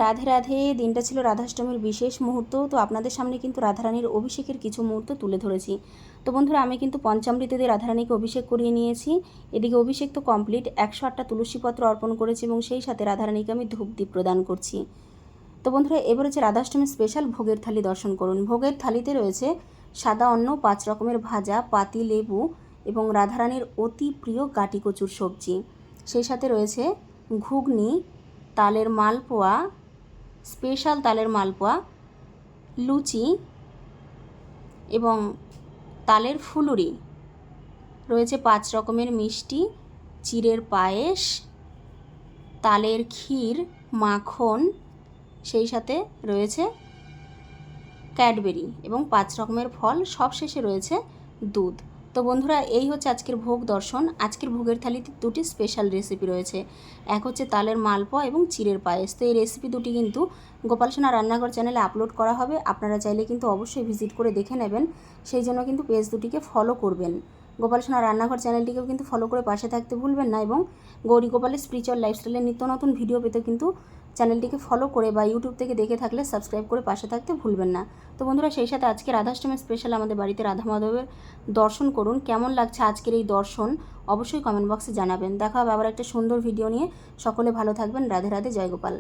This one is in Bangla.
রাধে রাধে। দিনটা ছিল রাধাষ্টমীর বিশেষ মুহূর্ত। তো আপনাদের সামনে কিন্তু রাধারানীর অভিষেকের কিছু মুহূর্ত তুলে ধরেছি। তো বন্ধুরা, আমি কিন্তু পঞ্চামৃত দিয়ে রাধারানীকে অভিষেক করিয়ে নিয়েছি। এদিকে অভিষেক তো কমপ্লিট, 108টা তুলসীপত্র অর্পণ করেছি এবং সেই সাথে রাধারানীকে আমি ধূপদীপ প্রদান করছি। তো বন্ধুরা, এবার হচ্ছে রাধাষ্টমীর স্পেশাল ভোগের থালি দর্শন করুন। ভোগের থালিতে রয়েছে সাদা অন্ন, 5 রকমের ভাজা, পাতি লেবু এবং রাধারানীর অতি প্রিয় গাটি কচুর সবজি। সেই সাথে রয়েছে ঘুগনি, তালের মালপোয়া, স্পেশাল তালের মালপোয়া, লুচি এবং তালের ফুলুরি। রয়েছে 5 রকমের মিষ্টি, চিড়ের পায়েস, তালের ক্ষীর, মাখন, সেই সাথে রয়েছে ক্যাডবেরি এবং 5 রকমের ফল, সবশেষে রয়েছে দুধ। তো বন্ধুরা, এই হচ্ছে আজকের ভোগ দর্শন। আজকের ভোগের থালিতে দুটি স্পেশাল রেসিপি রয়েছে। এক হচ্ছে তালের মালপোয়া এবং চিড়ের পায়েস। তো এই রেসিপি দুটি কিন্তু গোপাল সোনা রান্নাঘর চ্যানেলে আপলোড করা হবে। আপনারা চাইলে কিন্তু অবশ্যই ভিজিট করে দেখে নেবেন। সেই জন্য কিন্তু পেজ দুটিকে ফলো করবেন। গোপাল সোনা রান্নাঘর চ্যানেলটিকেও কিন্তু ফলো করে পাশে থাকতে ভুলবেন না এবং গৌরী গোপালের স্পিরিচুয়াল লাইফস্টাইলের নিত্য নতুন ভিডিও পেতে কিন্তু চ্যানেলটিকে ফলো করে বা ইউটিউব থেকে দেখে থাকলে সাবস্ক্রাইব করে পাশে থাকতে ভুলবেন না। তো বন্ধুরা, সেই সাথে আজকে রাধাষ্টমী স্পেশাল আমাদের বাড়িতে রাধা মাধবের দর্শন করুন। কেমন লাগছে আজকের এই দর্শন অবশ্যই কমেন্ট বক্সে জানাবেন। দেখা হবে আবার একটা সুন্দর ভিডিও নিয়ে। সকলে ভালো থাকবেন। রাধে রাধে, জয় গোপাল।